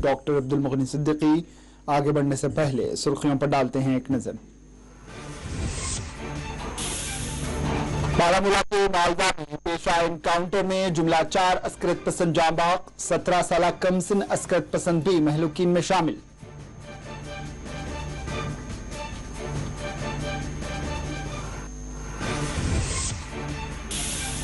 Doctor Abdul मुगनी Siddiqui. आगे बढ़ने से पहले सुर्खियों पर डालते हैं एक नजर। बारामूला के मालवा में पेश आए एनकाउंटर में जुमला 4 अस्करत पसंद जाँ बहक, 17 साल कमसिन अस्करत पसंद भी महलूकीन में शामिल।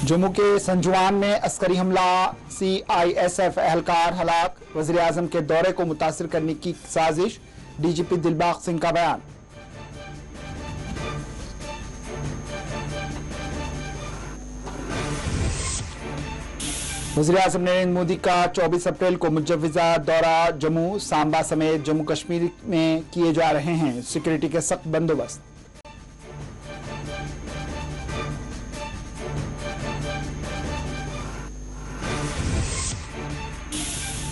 जम्मू के संजुआन में अस्करी हमला, CISF एहलकार हलाक। वज़ीर आज़म के दौरे को मुतासिर करने की साजिश, DGP दिलबाग सिंह का बयान। वज़ीर आज़म नरेंद्र मोदी का 24 अप्रैल को मुजव्वज़ा दौरा जम्मू सांबा समेत जम्मू कश्मीर में किए जा रहे हैं सिक्योरिटी के सख्त बंदोबस्त।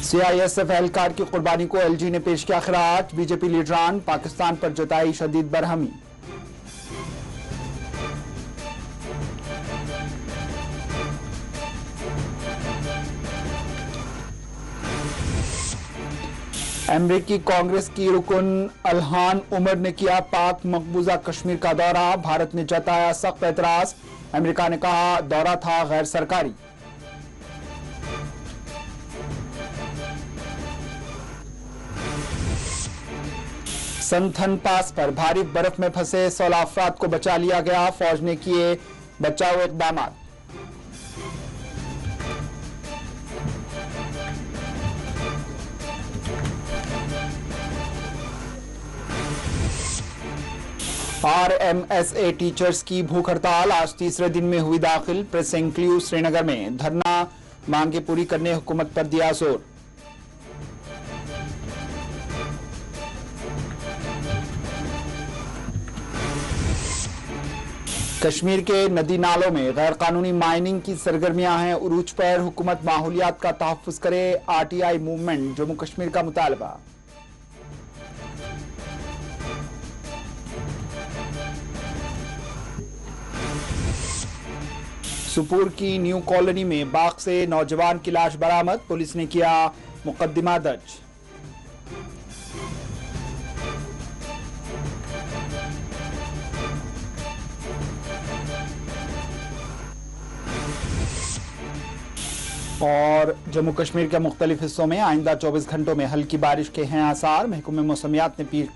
CISF एहलकार की कुर्बानी को LG ने पेश किया खराज। BJP लीडरान पाकिस्तान पर जताई शदीद बरहमी। अमेरिकी कांग्रेस की रुकन अल्हान उमर ने किया पाक मकबूजा कश्मीर का दौरा। भारत ने जताया सख्त एतराज। अमेरिका ने कहा दौरा था गैर सरकारी। संथन पास पर भारी बर्फ में फंसे 16 अफराद को बचा लिया गया। फौज ने किए बचाव इकदाम। RMSA टीचर्स की भूख हड़ताल आज तीसरे दिन में हुई दाखिल। प्रेस एनक्लेव श्रीनगर में धरना, मांगे पूरी करने हुकूमत पर दिया जोर। कश्मीर के नदी नालों में गैर कानूनी माइनिंग की सरगर्मियां हैं उरूज पर। हुकूमत माहौलियात का तहफ्फुज करे। RTI मूवमेंट जम्मू कश्मीर का मुतालबा। सुपूर की न्यू कॉलोनी में बाग से नौजवान की लाश बरामद। पुलिस ने किया मुकदमा दर्ज। और जम्मू कश्मीर के मुख्तलिफ हिस्सों में आइंदा 24 घंटों में हल्की बारिश के हैं आसार। महकमे मौसमियात ने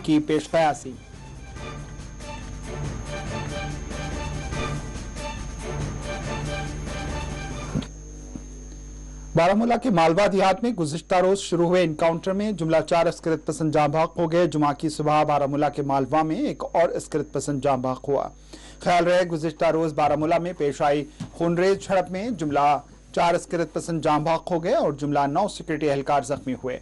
की पेश कयासी। बारामूला के मालवा देहात में गुज़िश्ता रोज शुरू हुए एनकाउंटर में जुमला 4 अस्करत पसंद जाँ बहक हो गए। जुमा की सुबह बारामूला के मालवा में एक और अस्करत पसंद जाँ बहक हुआ। ख्याल रहे गुज़िश्ता रोज बारामूला में पेश आई खूनरेज झड़प में जुमला 4 अस्करत पसंद जाँ बहक हो गए और जुमला 9 सिक्योरिटी एहलकार जख्मी हुए।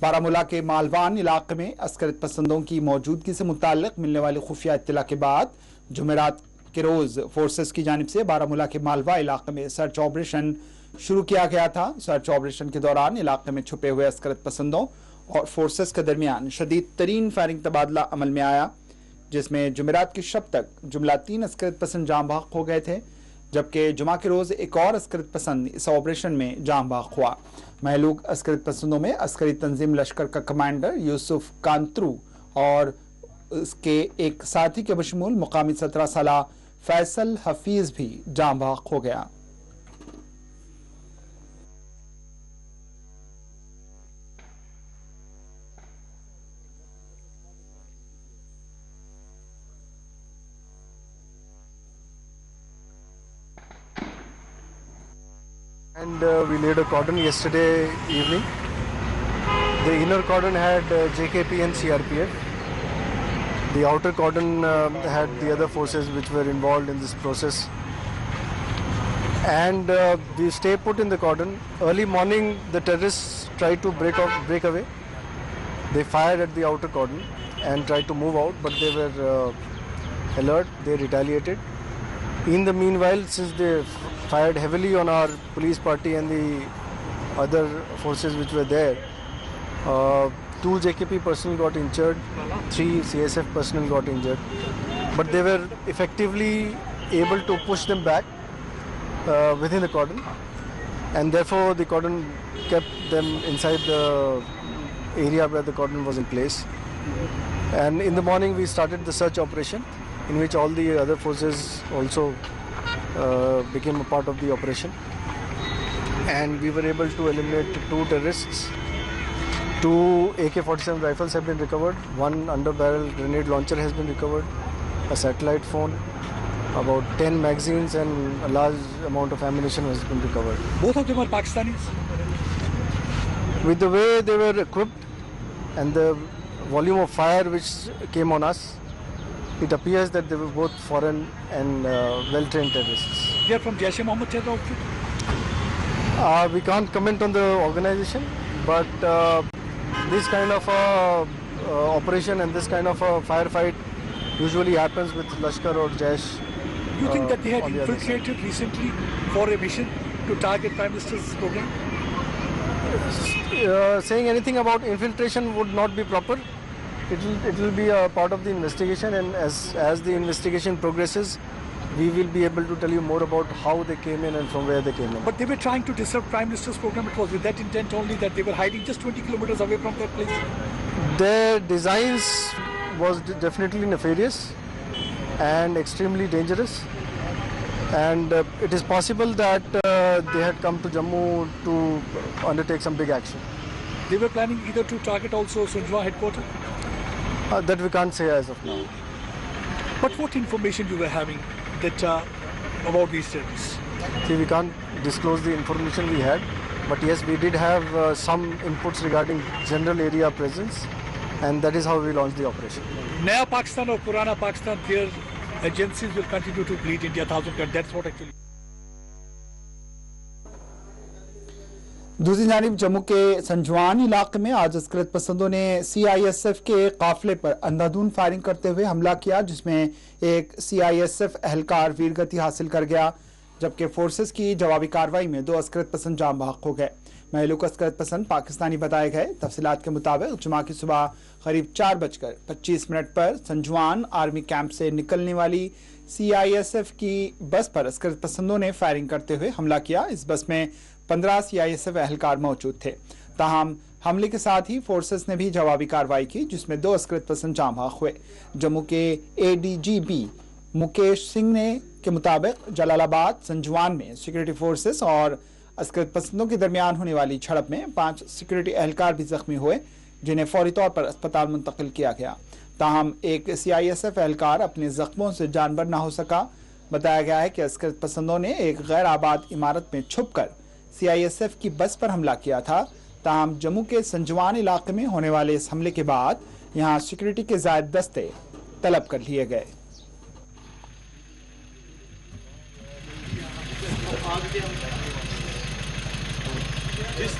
बारामूला के मालवान इलाके में अस्करत पसंदों की मौजूदगी से मुताल्लिक मिलने वाली खुफिया इत्तला के बाद जुमेरात के रोज फोर्सेस की जानिब से बारामूला के मालवा इलाके में सर्च ऑपरेशन शुरू किया गया था। सर्च ऑपरेशन के दौरान इलाके में छुपे हुए अस्करत पसंदों और फोर्सेस के दरमियान शदीद तरीन फायरिंग तबादला अमल में आया, जिसमें जुमेरात की शब तक जुमला 3 अस्करत पसंद जाँ बहक हो गए थे, जबकि जुमा के रोज एक और अस्करत पसंद इस ऑपरेशन में जाँ बहक हुआ। महलूक अस्करत पसंदों में अस्करी तंजीम लश्कर का कमांडर यूसुफ कांतरू और उसके एक साथी के बशमूल मुकामी 17 साला फैसल हफीज भी जाँ बहक हो गया। And we laid a cordon yesterday evening. The inner cordon had JKP and CRPF. The outer cordon had the other forces which were involved in this process. And we stay put in the cordon. Early morning, the terrorists tried to break away. They fired at the outer cordon and tried to move out, but they were alert. They retaliated. In the meanwhile, since they fired heavily on our police party and the other forces which were there, 2 JKP personnel got injured, 3 CSF personnel got injured, but they were effectively able to push them back within the cordon, and therefore the cordon kept them inside the area where the cordon was in place. And in the morning we started the search operation, in which all the other forces also became a part of the operation. And we were able to eliminate 2 terrorists. 2 AK-47 rifles have been recovered, 1 under-barrel grenade launcher has been recovered, a satellite phone, about 10 magazines and a large amount of ammunition has been recovered. Both of them are Pakistanis? With the way they were equipped and the volume of fire which came on us, it appears that they were both foreign and well-trained terrorists. They are from Jaish-e-Mohammed terror outfit? We can't comment on the organization, but this kind of operation and this kind of a firefight usually happens with Lashkar or Jaish. You think that they had on the other side. infiltrated recently for a mission to target Prime Minister's program? Saying anything about infiltration would not be proper. It will be a part of the investigation, and as the investigation progresses, we will be able to tell you more about how they came in and from where they came in. But they were trying to disrupt Prime Minister's program. It was with that intent only that they were hiding just 20 kilometers away from that place. Their designs was definitely nefarious and extremely dangerous, and it is possible that they had come to Jammu to undertake some big action. They were planning either to target also Sunjwa headquarters. That we can't say as of now. But what information you were having that about these terrorists? See, we can't disclose the information we had, but yes, we did have some inputs regarding general area presence, and that is how we launched the operation. Naya Pakistan or Purana Pakistan, their agencies will continue to bleed India 1,000 times. That's what actually. दूसरी जानिब जम्मू के संजवान इलाके में आज अस्करत पसंदों ने CISF के काफिले पर अंधाधुंध फायरिंग करते हुए हमला किया, जिसमें एक CISF एहलकार वीरगति हासिल कर गया, जबकि फोर्सेस की जवाबी कार्रवाई में 2 अस्करत पसंद जाम बहक हो गए। महलूक अस्करत पसंद पाकिस्तानी बताए गए। तफसीलात के मुताबिक जुमा की सुबह करीब 4:25 पर संजवान आर्मी कैंप से निकलने वाली CISF की बस पर अस्करत पसंदों ने फायरिंग करते हुए हमला किया। इस बस में 15 CISF एहलकार मौजूद थे। ताहम हमले के साथ ही फोर्सेस ने भी जवाबी कार्रवाई की, जिसमें 2 अस्करत पसंद जाम बहक हुए। जम्मू के ADGP मुकेश सिंह ने के मुताबिक जलालाबाद संजवान में सिक्योरिटी फोर्सेस और अस्करत पसंदों के दरमियान होने वाली झड़प में 5 सिक्योरिटी एहलकार भी जख्मी हुए, जिन्हें फौरी तौर पर अस्पताल मुंतकिल किया गया। ताहम एक CISF एहलकार अपने जख्मों से जानबर न हो सका। बताया गया है कि अस्करत पसंदों ने एक गैर आबाद इमारत में छुपकर CISF की बस पर हमला किया था। ताहम जम्मू के संजवान इलाके में होने वाले इस हमले के बाद यहां सिक्योरिटी के ज़ायद दस्ते तलब कर लिए गए।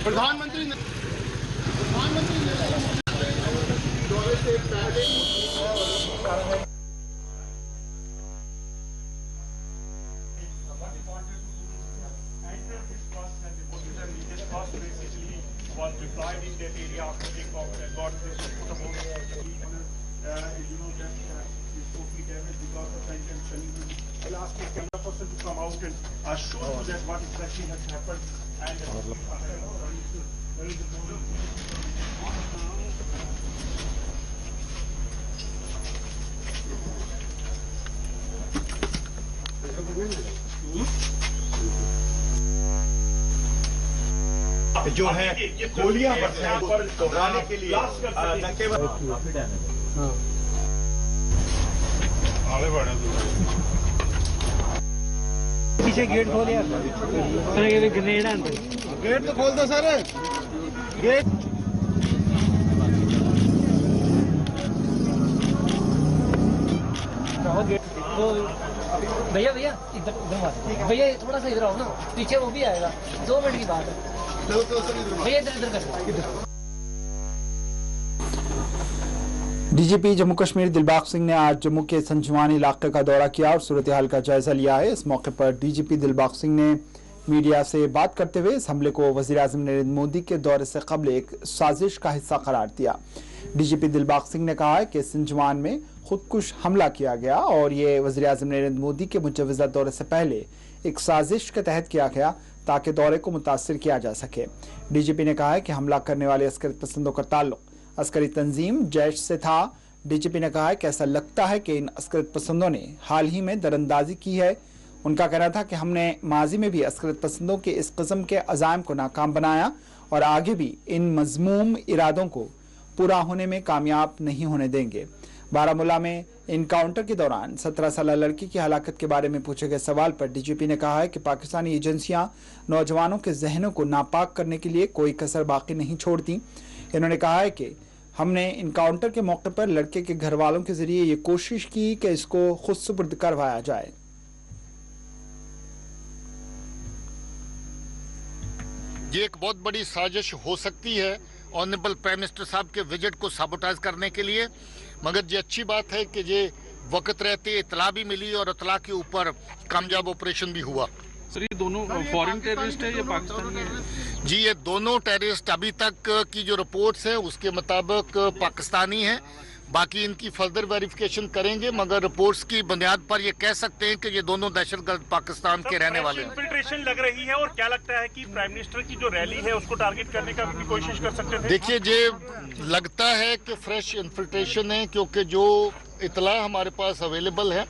प्रधानमंत्री दौरे से पहले was deployed in that area after takeoff and got this support. You know that is totally damaged because of tank and shelling. I'll ask the camera person to come out and show you that what exactly has happened जो है गोलियां घबराने के लिए पीछे gate खोलिए, grenade अंदर gate तो खोल दो सर। गेट भैया इधर भैया थोड़ा सा इधर आओ ना, पीछे वो भी आएगा। 2 मिनट की बात है भैया, इधर कर। DGP जम्मू कश्मीर दिलबाग सिंह ने आज जम्मू के संजवान इलाके का दौरा किया और सूरत हाल का जायजा लिया है। इस मौके पर DGP दिलबाग सिंह ने मीडिया से बात करते हुए इस हमले को वज़ीर-ए-आज़म नरेंद्र मोदी के दौरे से कबल एक साजिश का हिस्सा करार दिया। DGP दिलबाग सिंह ने कहा है कि संजवान में खुदकुश हमला किया गया और ये वज़ीर-ए-आज़म नरेंद्र मोदी के मुजव्वज़ा दौरे से पहले एक साजिश के तहत किया गया ताकि दौरे को मुतासिर किया जा सके। डीजीपी ने कहा है कि हमला करने वाले अस्करित पसंदों का ताल्लुक अस्करी तंजीम जैश से था। डीजीपी ने कहा है कि ऐसा लगता है कि इन अस्करित पसंदों ने हाल ही में दरअंदाजी की है। उनका कहना था कि हमने माजी में भी अस्करित पसंदों के इस किस्म के अज़ाइम को नाकाम बनाया और आगे भी इन मज़मूम इरादों को पूरा होने में कामयाब नहीं होने देंगे। बारामूला में इनकाउंटर के दौरान 17 साल लड़की की हलाकत के बारे में पूछे गए सवाल पर डीजीपी ने कहा है कि पाकिस्तानी एजेंसियां नौजवानों के जहनों को नापाक करने के लिए कोई कसर बाकी नहीं छोड़ती। इन्होंने कहा है कि हमने इनकाउंटर के मौके पर लड़के के घर वालों के जरिए ये कोशिश की कि इसको खुद सुपुर्द करवाया जाए। ये एक बहुत बड़ी साजिश हो सकती है ऑनरेबल प्राइम मिनिस्टर साहब के विजिट को साबोटाइज करने के लिए, मगर ये अच्छी बात है कि ये वक्त रहते इतला भी मिली और इतला के ऊपर कामयाब ऑपरेशन भी हुआ। सर ये दोनों फॉरेन टेररिस्ट है या पाकिस्तान में? जी ये दोनों टेररिस्ट अभी तक की जो रिपोर्ट्स है उसके मुताबिक पाकिस्तानी है। बाकी इनकी फर्दर वेरिफिकेशन करेंगे, मगर रिपोर्ट्स की बुनियाद पर ये कह सकते हैं कि ये दोनों दहशतगर्द पाकिस्तान के रहने वाले हैं। इन्फिल्ट्रेशन लग रही है और क्या लगता है कि प्राइम मिनिस्टर की जो रैली है उसको टारगेट करने का भी कोशिश कर सकते थे? देखिए ये लगता है कि फ्रेश इन्फिल्ट्रेशन है, क्योंकि जो इतला हमारे पास अवेलेबल है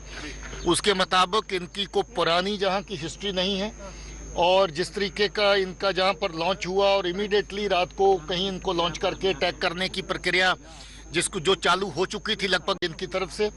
उसके मुताबिक इनकी को पुरानी जहाँ की हिस्ट्री नहीं है और जिस तरीके का इनका जहाँ पर लॉन्च हुआ और इमीडिएटली रात को कहीं इनको लॉन्च करके अटैक करने की प्रक्रिया जिसको जो चालू हो चुकी थी लगभग इनकी तरफ से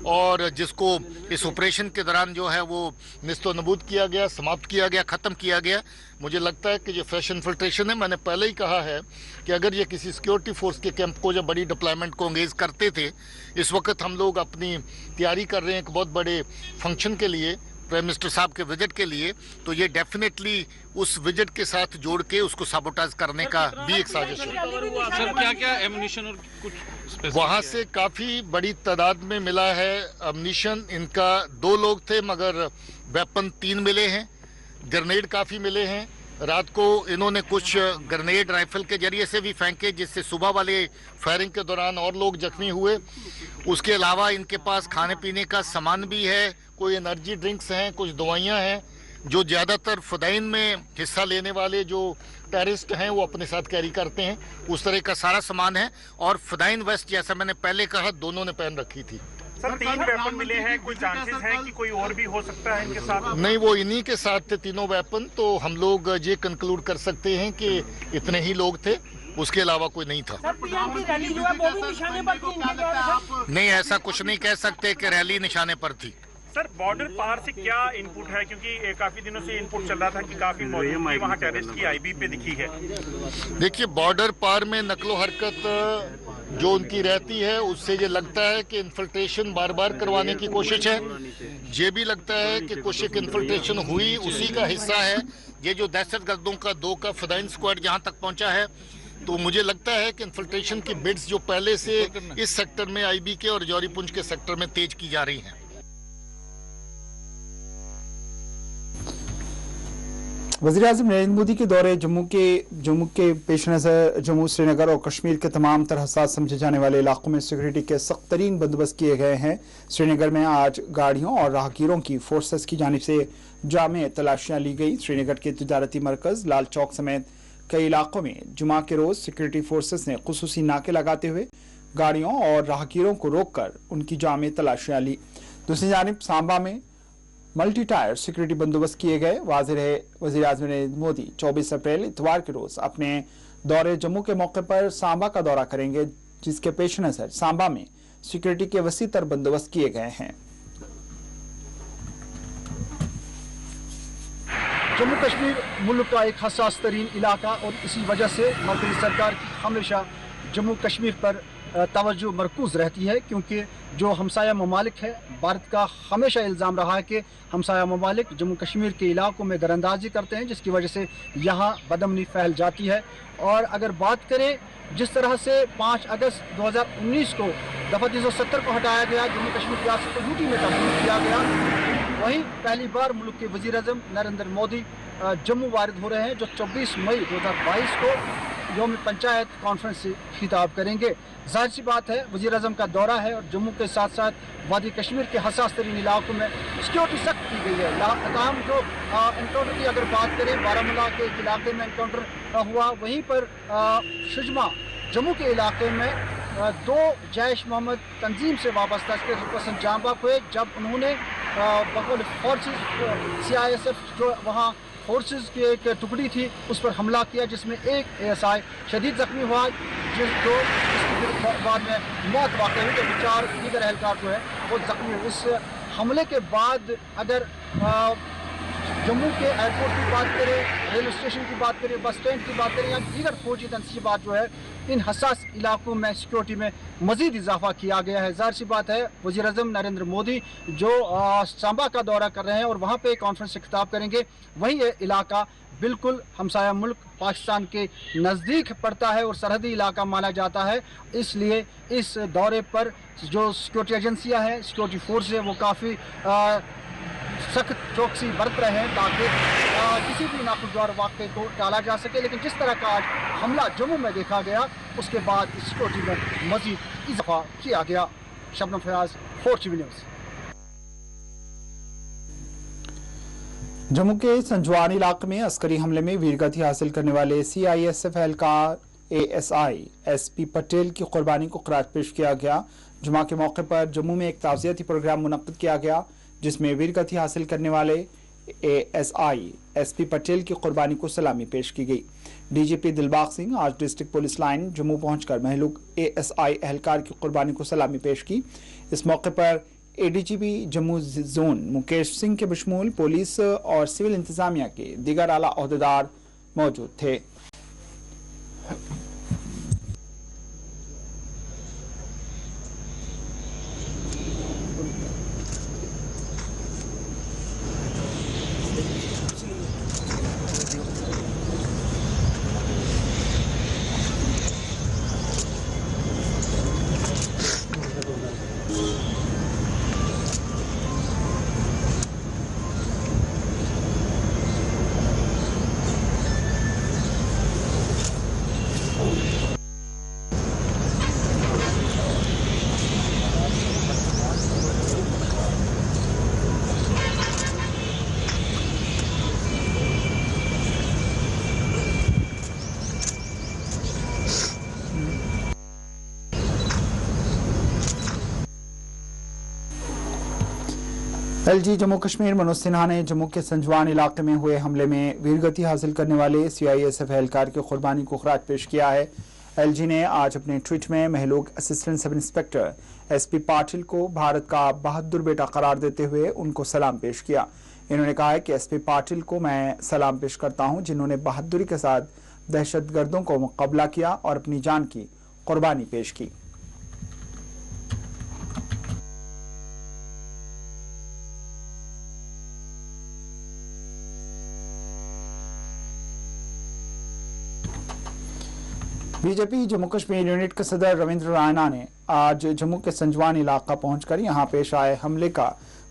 और जिसको इस ऑपरेशन के दौरान जो है वो निस्तो नबूद किया गया, समाप्त किया गया, ख़त्म किया गया। मुझे लगता है कि ये फ्रेश इन्फिल्ट्रेशन है। मैंने पहले ही कहा है कि अगर ये किसी सिक्योरिटी फोर्स के कैंप को जब बड़ी डिप्लॉयमेंट को एंगेज करते थे, इस वक्त हम लोग अपनी तैयारी कर रहे हैं एक बहुत बड़े फंक्शन के लिए, प्राइम मिनिस्टर साहब के विजिट के लिए, तो ये डेफिनेटली उस विजिट के साथ जोड़ के उसको साबोटाइज करने का भी एक साजिश है। सर क्या क्या एमुनिशन और कुछ वहाँ से काफ़ी बड़ी तादाद में मिला है एमुनिशन। इनका 2 लोग थे मगर वेपन 3 मिले हैं, ग्रेनेड काफ़ी मिले हैं। रात को इन्होंने कुछ ग्रेनेड राइफल के जरिए से भी फेंके जिससे सुबह वाले फायरिंग के दौरान और लोग जख्मी हुए। उसके अलावा इनके पास खाने पीने का सामान भी है, कोई एनर्जी ड्रिंक्स हैं, कुछ दवाइयाँ हैं जो ज़्यादातर फदाइन में हिस्सा लेने वाले जो टेररिस्ट हैं वो अपने साथ कैरी करते हैं, उस तरह का सारा सामान है। और फदाइन वेस्ट जैसा मैंने पहले कहा दोनों ने पहन रखी थी। सर 3 वेपन मिले हैं, कोई चांसेस हैं कि कोई और भी हो सकता है इनके साथ? नहीं, वो इन्हीं के साथ थे तीनों वेपन, तो हम लोग ये कंक्लूड कर सकते हैं कि इतने ही लोग थे, उसके अलावा कोई नहीं था। सर पीएम की रैली जो है वो भी निशाने पर थी? नहीं, ऐसा कुछ नहीं कह सकते कि रैली निशाने पर थी। सर बॉर्डर पार से क्या इनपुट है, क्योंकि काफी दिनों से इनपुट चल रहा था कि काफी मौजूदगी वहाँ टेररिस्ट की आईबी पे दिखी है? देखिए बॉर्डर पार में नकलो हरकत जो उनकी रहती है उससे ये लगता है कि इन्फिल्ट्रेशन बार बार करवाने की कोशिश है। ये भी लगता है कि कुछ एक इन्फिल्ट्रेशन हुई उसी का हिस्सा है। ये जो दहशतगर्दों का 2 का फदाइन स्क्वाड जहाँ तक पहुँचा है, तो मुझे लगता है कि इन्फिल्ट्रेशन की बिड्स जो पहले से इस सेक्टर में आईबी के और जौहरीपुंज के सेक्टर में तेज की जा रही हैं। वज़ीर-ए-आज़म नरेंद्र मोदी के दौरे जम्मू के पेश नज़र जम्मू, श्रीनगर और कश्मीर के तमाम तरह हसास समझे जाने वाले इलाकों में सिक्योरिटी के सख्त तरीन बंदोबस्त किए गए हैं। श्रीनगर में आज गाड़ियों और राहगीरों की फोर्सेस की जानिब से जामे तलाशियाँ ली गई। श्रीनगर के तिजारती मरकज़ लाल चौक समेत कई इलाकों में जुमा के रोज़ सिक्योरिटी फोर्सेस ने खुसूसी नाके लगाते हुए गाड़ियों और राहगीरों को रोक कर उनकी जामे तलाशियाँ ली। दूसरी जानिब सांबा में मल्टी टायर सिक्योरिटी बंदोबस्त किए गए। वाज़ेह है वज़ीर-ए-आज़म नरेंद्र मोदी 24 अप्रैल इतवार के रोज अपने दौरे जम्मू के मौके पर सांबा का दौरा करेंगे, जिसके पेश नज़र सांबा में सिक्योरिटी के वसी तर बंदोबस्त किए गए हैं। जम्मू कश्मीर मुल्क का एक हसास तरीन इलाका और इसी वजह से मरकज़ी सरकार की हमेशा जम्मू कश्मीर पर तवज्जो मरकूज़ रहती है, क्योंकि जो हमसाया ममालिक है, भारत का हमेशा इल्ज़ाम रहा है कि हमसाया ममालिक जम्मू कश्मीर के इलाकों में दरअंदाजी करते हैं, जिसकी वजह से यहाँ बदअमनी फैल जाती है। और अगर बात करें जिस तरह से 5 अगस्त 2019 को दफ़ा 370 को हटाया गया, जम्मू कश्मीर रियासत को यूटी में तब्दील किया गया, वहीं पहली बार मुल्क के वज़ीर-ए-आज़म नरेंद्र मोदी जम्मू वारिद हो रहे हैं, जो 24 मई 2022 को यौम पंचायत कॉन्फ्रेंस से खिताब करेंगे। जाहिर सी बात है वज़ीर आज़म का दौरा है और जम्मू के साथ साथ वादी कश्मीर के हसास तरीन इलाकों में सिक्योरिटी सख्त की गई है। तमाम जो एनकाउंटर की अगर बात करें, बारामूला के एक इलाके में एनकाउंटर हुआ, वहीं पर शुजमा जम्मू के इलाके में 2 जैश मोहम्मद तंजीम से वाबस्ता पसंद जाम बाग हुए जब उन्होंने बगौल फोर्सेस CISF जो वहाँ फोर्सेस की एक टुकड़ी थी उस पर हमला किया, जिसमें एक ASI शदीद जख्मी हुआ, जो इसके बाद में मौत वाक़ई हुई, तो 4 दीगर एहलकार जो है वो जख्मी हुए। इस हमले के बाद अगर जम्मू के एयरपोर्ट की बात करें, रेलवे स्टेशन की बात करें, बस स्टैंड की बात करें या दीगर फौजी तनसीबात जो है, इन हसास इलाकों में सिक्योरिटी में मज़ीद इजाफा किया गया है। ज़ाहिर सी बात है वज़ीर आज़म नरेंद्र मोदी जो सांबा का दौरा कर रहे हैं और वहाँ पे कॉन्फ्रेंस से खिताब करेंगे, वहीं ये इलाका बिल्कुल हमसाया मुल्क पाकिस्तान के नज़दीक पड़ता है और सरहदी इलाका माना जाता है। इसलिए इस दौरे पर जो सिक्योरिटी एजेंसियाँ हैं, सिक्योरिटी फोर्स है, वो काफ़ी सख्त चौकसी बरत रहे हैं ताकि किसी भी नाखुशगवार वाक़े को टाला जा सके। लेकिन जिस तरह का आज हमला जम्मू में देखा गया, उसके बाद सिक्योरिटी में मज़ीद इजाफा किया गया। Shabnam Fayaz, 4TV news. जम्मू के संजवान इलाके में अस्करी हमले में वीरगति हासिल करने वाले CISF एहलकार ASI SP पटेल की कुर्बानी को खराज पेश किया गया। जुमा के मौके पर जम्मू में एक ताज़ियती प्रोग्राम मुनक्किद किया गया, जिसमें वीरगति हासिल करने वाले ASI SP पटेल की कुर्बानी को सलामी पेश की गई। DGP दिलबाग सिंह आज डिस्ट्रिक्ट पुलिस लाइन जम्मू पहुंचकर महलूक ASI एहलकार की कुर्बानी को सलामी पेश की। इस मौके पर ADGP जम्मू जोन मुकेश सिंह के बशमूल पुलिस और सिविल इंतजामिया के दीगर आला ओहदेदार मौजूद थे। LG जम्मू कश्मीर मनोज सिन्हा ने जम्मू के संजवान इलाके में हुए हमले में वीरगति हासिल करने वाले CISF एहलकार की कुर्बानी को खराज पेश किया है। LG ने आज अपने ट्वीट में महलूक assistant sub inspector SP Patil को भारत का बहादुर बेटा करार देते हुए उनको सलाम पेश किया। इन्होंने कहा है कि SP पाटिल को मैं सलाम पेश करता हूं, जिन्होंने बहादुरी के साथ दहशतगर्दों को मुकाबला किया और अपनी जान की कुर्बानी पेश की। बीजेपी जम्मू कश्मीर यूनिट के सदर रविंद्र राणा ने आज जम्मू के संजवान इलाका पहुंचकर यहां पेश आए हमले का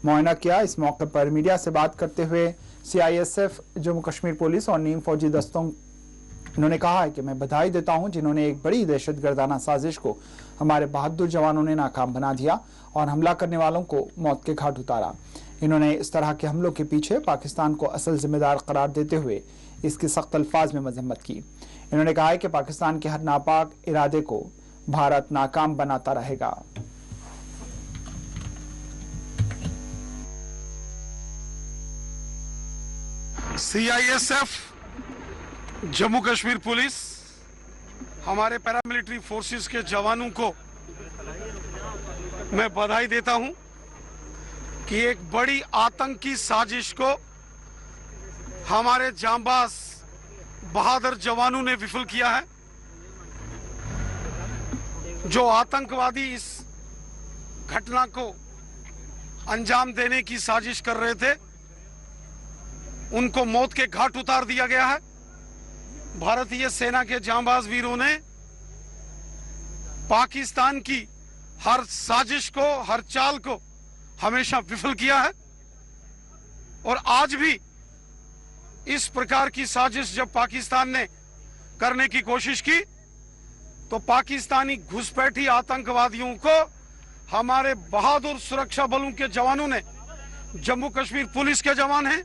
मुआयना किया। इस मौके पर मीडिया से बात करते हुए CISF जम्मू कश्मीर पुलिस और नीम फौजी दस्तों उन्होंने कहा है कि मैं बधाई देता हूं जिन्होंने एक बड़ी दहशतगर्दाना साजिश को हमारे बहादुर जवानों ने नाकाम बना दिया और हमला करने वालों को मौत के घाट उतारा। इन्होंने इस तरह के हमलों के पीछे पाकिस्तान को असल जिम्मेदार करार देते हुए इसकी सख्त अल्फाज में मजम्मत की। इन्होंने कहा है कि पाकिस्तान के हर नापाक इरादे को भारत नाकाम बनाता रहेगा। CISF जम्मू कश्मीर पुलिस हमारे पैरामिलिट्री फोर्सेस के जवानों को मैं बधाई देता हूं कि एक बड़ी आतंकी साजिश को हमारे जांबाज बहादुर जवानों ने विफल किया है। जो आतंकवादी इस घटना को अंजाम देने की साजिश कर रहे थे, उनको मौत के घाट उतार दिया गया है। भारतीय सेना के जांबाज वीरों ने पाकिस्तान की हर साजिश को, हर चाल को हमेशा विफल किया है और आज भी इस प्रकार की साजिश जब पाकिस्तान ने करने की कोशिश की तो पाकिस्तानी घुसपैठी आतंकवादियों को हमारे बहादुर सुरक्षा बलों के जवानों ने, जम्मू कश्मीर पुलिस के जवान हैं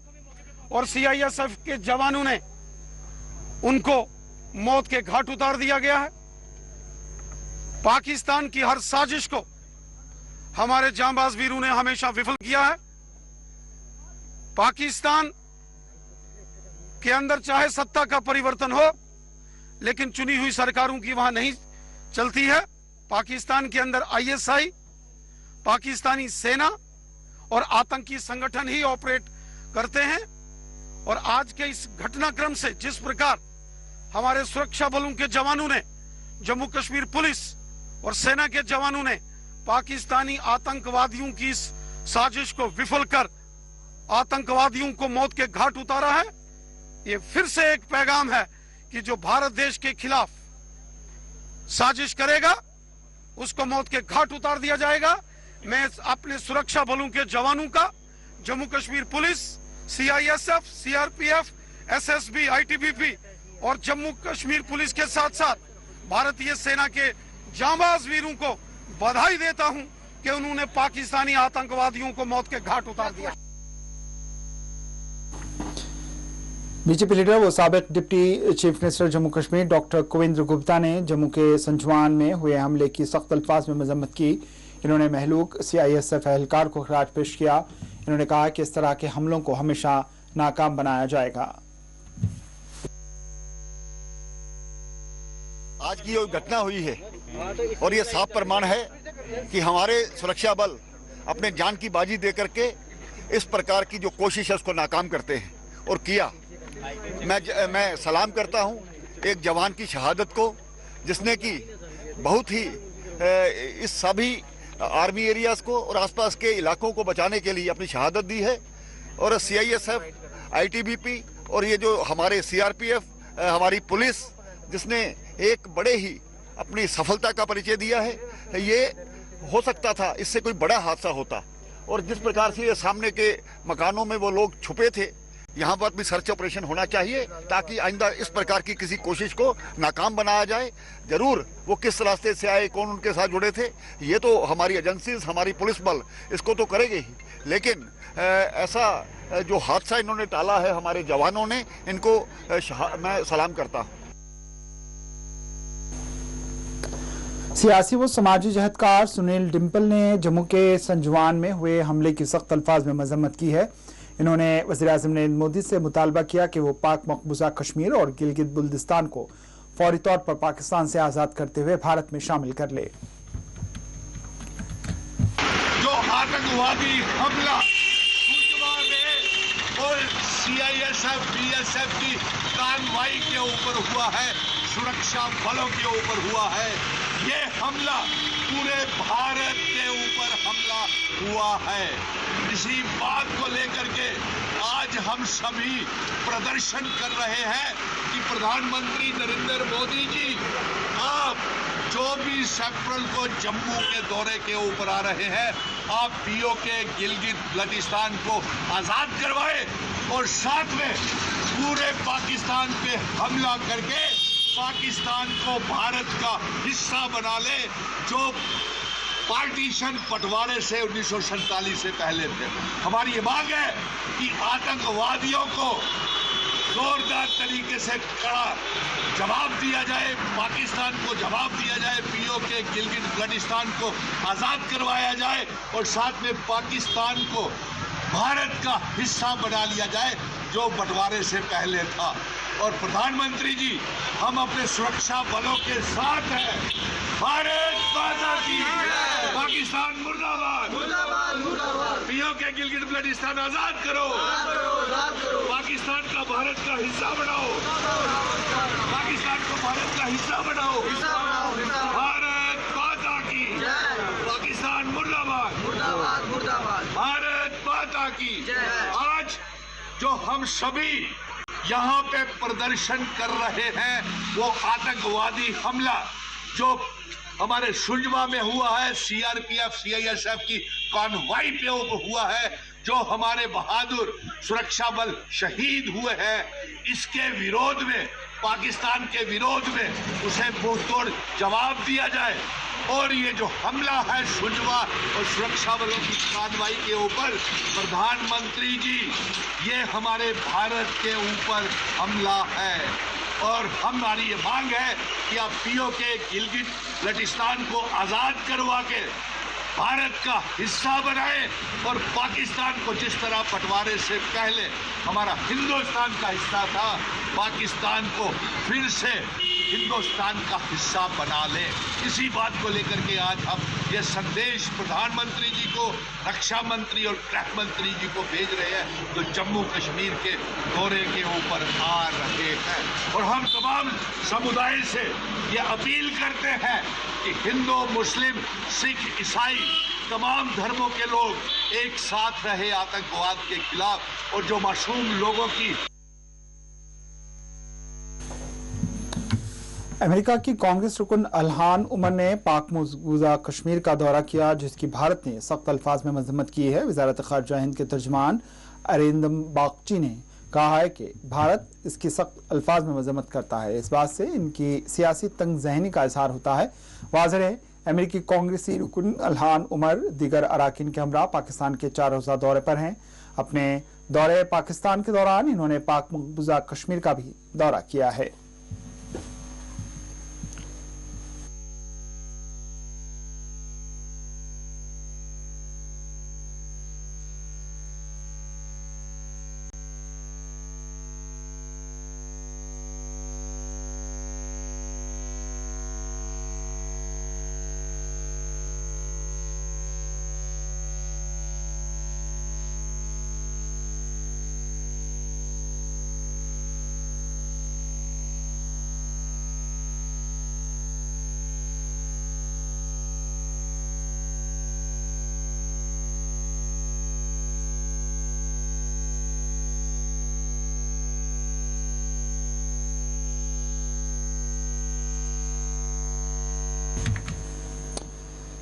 और सीआईएसएफ के जवानों ने उनको मौत के घाट उतार दिया गया है। पाकिस्तान की हर साजिश को हमारे जांबाज वीरों ने हमेशा विफल किया है। पाकिस्तान के अंदर चाहे सत्ता का परिवर्तन हो, लेकिन चुनी हुई सरकारों की वहां नहीं चलती है। पाकिस्तान के अंदर आईएसआई, पाकिस्तानी सेना और आतंकी संगठन ही ऑपरेट करते हैं। और आज के इस घटनाक्रम से जिस प्रकार हमारे सुरक्षा बलों के जवानों ने, जम्मू कश्मीर पुलिस और सेना के जवानों ने पाकिस्तानी आतंकवादियों की इस साजिश को विफल कर आतंकवादियों को मौत के घाट उतारा है, ये फिर से एक पैगाम है कि जो भारत देश के खिलाफ साजिश करेगा उसको मौत के घाट उतार दिया जाएगा। मैं अपने सुरक्षा बलों के जवानों का, Jammu Kashmir police, CISF, CRPF, SSB, ITBP और जम्मू कश्मीर पुलिस के साथ साथ भारतीय सेना के जांबाज वीरों को बधाई देता हूं कि उन्होंने पाकिस्तानी आतंकवादियों को मौत के घाट उतार दिया। बीजेपी लीडर व साबिक deputy chief minister Jammu Kashmir doctor Kavinder Gupta ने जम्मू के संजवान में हुए हमले की सख्त अल्फाज में मजम्मत की। इन्होंने महलूक सीआईएसएफ एहलकार को खराज पेश किया। इन्होंने कहा कि इस तरह के हमलों को हमेशा नाकाम बनाया जाएगा। आज की जो घटना हुई है और ये साफ प्रमाण है कि हमारे सुरक्षा बल अपने जान की बाजी दे करके इस प्रकार की जो कोशिश है उसको नाकाम करते हैं और किया। मैं सलाम करता हूं एक जवान की शहादत को, जिसने कि बहुत ही इस सभी आर्मी एरियाज को और आसपास के इलाकों को बचाने के लिए अपनी शहादत दी है। और सीआईएसएफ, आईटीबीपी और ये जो हमारे सीआरपीएफ, हमारी पुलिस, जिसने एक बड़े ही अपनी सफलता का परिचय दिया है। ये हो सकता था इससे कोई बड़ा हादसा होता, और जिस प्रकार से ये सामने के मकानों में वो लोग छुपे थे, यहाँ पर भी सर्च ऑपरेशन होना चाहिए ताकि आइंदा इस प्रकार की किसी कोशिश को नाकाम बनाया जाए। जरूर वो किस रास्ते से आए, कौन उनके साथ जुड़े थे, ये तो हमारी एजेंसीज, हमारी पुलिस बल इसको तो करेगी ही, लेकिन ऐसा जो हादसा इन्होंने टाला है हमारे जवानों ने, इनको मैं सलाम करता हूँ। सियासी व समाजी जहदकार सुनील डिम्पल ने जम्मू के संजवान में हुए हमले की सख्त अल्फाज में मजम्मत की है। इन्होंने वज़ीर-ए-आज़म नरेंद्र मोदी से मुतालबा किया कि वो पाक मकबूजा कश्मीर और गिलगित बुल्दिस्तान को फौरी तौर पर पाकिस्तान से आज़ाद करते हुए भारत में शामिल कर ले। जो आतंकवादी हमला और सीआईएसएफ, बीएसएफ की कार्रवाई के ऊपर हुआ है, सुरक्षा बलों के ऊपर हुआ है, ये हमला पूरे भारत के ऊपर हमला हुआ है। इसी बात को लेकर के आज हम सभी प्रदर्शन कर रहे हैं कि प्रधानमंत्री नरेंद्र मोदी जी, आप 24 अप्रैल को जम्मू के दौरे के ऊपर आ रहे हैं, आप पीओके गिलगित बल्तिस्तान को आजाद करवाए और साथ में पूरे पाकिस्तान पे हमला करके पाकिस्तान को भारत का हिस्सा बना ले, जो पार्टीशन बंटवारे से 1947 से पहले थे। हमारी ये मांग है कि आतंकवादियों को जोरदार तरीके से कड़ा जवाब दिया जाए, पाकिस्तान को जवाब दिया जाए, पीओके गिलगित बल्तिस्तान को आज़ाद करवाया जाए और साथ में पाकिस्तान को भारत का हिस्सा बना लिया जाए जो बंटवारे से पहले था। और प्रधानमंत्री जी, हम अपने सुरक्षा बलों के साथ हैं। भारत माता की, पाकिस्तान मुर्दाबाद, मुर्दाबाद, मुर्दाबाद। पीओके गिलगित बल्तिस्तान आजाद करो, पाकिस्तान का भारत का हिस्सा बनाओ, पाकिस्तान को भारत का हिस्सा बनाओ। भारत माता की, पाकिस्तान मुर्दाबाद, मुर्दाबाद, मुर्दाबाद। भारत माता की। आज जो हम सभी यहाँ पे प्रदर्शन कर रहे हैं, वो आतंकवादी हमला जो हमारे सुंजवा में हुआ है, सीआरपीएफ, सीआईएसएफ की कॉन्वॉय पे हुआ है, जो हमारे बहादुर सुरक्षा बल शहीद हुए हैं, इसके विरोध में पाकिस्तान के विरोध में उसे मुंहतोड़ जवाब दिया जाए। और ये जो हमला है सुजवा और सुरक्षा बलों की कार्रवाई के ऊपर, प्रधानमंत्री जी, ये हमारे भारत के ऊपर हमला है और हमारी ये मांग है कि आप पीओके गिलगिट बल्टिस्तान को आजाद करवा के भारत का हिस्सा बनाए और पाकिस्तान को जिस तरह बंटवारे से पहले हमारा हिंदुस्तान का हिस्सा था, पाकिस्तान को फिर से हिंदुस्तान का हिस्सा बना ले। इसी बात को लेकर के आज हम ये संदेश प्रधानमंत्री जी को, रक्षा मंत्री और गृह मंत्री जी को भेज रहे हैं, जो जम्मू कश्मीर के दौरे के ऊपर आ रहे हैं। और हम तमाम समुदाय से ये अपील करते हैं कि हिंदू, मुस्लिम, सिख, ईसाई, तमाम धर्मों के लोग एक साथ रहे आतंकवाद के खिलाफ। और जो मासूम लोगों की अमेरिका की कांग्रेस रुकन अल्हान उमर ने पाक मकबूजा कश्मीर का दौरा किया, जिसकी भारत ने सख्त अल्फाज में मजम्मत की है। वजारत खारजा हिंद के तर्जमान अरिंदम बागची ने कहा है कि भारत इसकी सख्त अल्फाज में मजम्मत करता है। इस बात से इनकी सियासी तंग जहनी का इजहार होता है। वाज़ेह है, अमेरिकी कांग्रेसी रुकन अल्हान उमर दीगर अराकीन के हमरा पाकिस्तान के 4 रोज़ा दौरे पर हैं। अपने दौरे पाकिस्तान के दौरान इन्होंने पाक मकबूजा कश्मीर का भी दौरा किया है।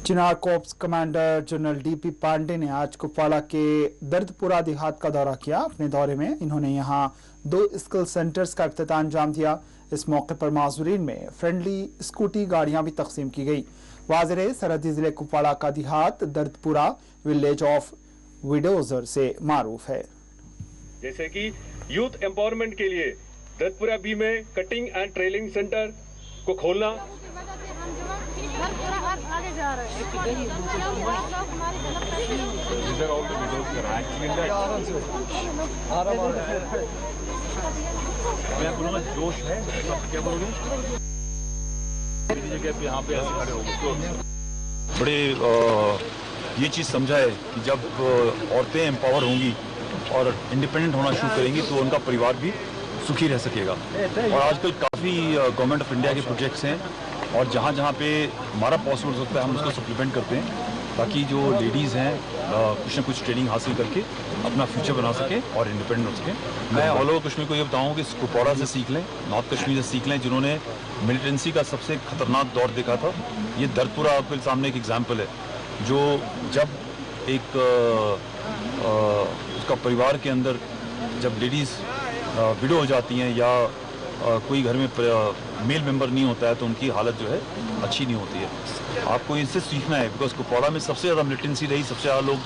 Chinar corps commander general DP Pande ने आज कुपवाड़ा के दर्दपुरा देहात का दौरा किया। अपने दौरे में इन्होंने यहां 2 स्किल सेंटर्स का इफ्तिताह अंजाम दिया। इस मौके पर माजूरीन में फ्रेंडली स्कूटी गाड़ियां भी तकसीम की गई। वाज़ेह सरहदी जिले कुपवाड़ा का देहात दर्दपुरा विलेज ऑफ विडोजर से मारूफ है। जैसे कि यूथ एम्पावरमेंट के लिए दर्दपुरा बी में कटिंग एंड ट्रेनिंग सेंटर को खोलना, आगे जा रहे हैं। जोश है, क्या बोलोगे? जगह पे यहाँ पे ऐसे खड़े हो गए बड़े ये चीज़ समझा है कि जब औरतें एम्पावर होंगी और इंडिपेंडेंट होना शुरू करेंगी तो उनका परिवार भी सुखी रह सकेगा। और आजकल काफ़ी गवर्नमेंट ऑफ इंडिया के प्रोजेक्ट्स हैं और जहाँ जहाँ पे हमारा पॉसिबल हो सकता है हम उसको सप्लीमेंट करते हैं, ताकि जो लेडीज़ हैं कुछ ना कुछ ट्रेनिंग हासिल करके अपना फ्यूचर बना सकें और इंडिपेंडेंट हो सकें। मैं ऑल ओवर कश्मीर को ये बताऊँ कि कुपवाड़ा से सीख लें, नॉर्थ कश्मीर से सीख लें, जिन्होंने मिलिटेंसी का सबसे खतरनाक दौर देखा था। ये दर्दपुरा आपके सामने एक एग्जाम्पल है, जो जब एक उसका परिवार के अंदर जब लेडीज़ विडो हो जाती हैं या कोई घर में मेल मेंबर नहीं होता है तो उनकी हालत जो है अच्छी नहीं होती है। आपको इनसे सीखना है, बिकॉज कुपवाड़ा में सबसे ज़्यादा मिलिटेंसी रही, सबसे ज़्यादा लोग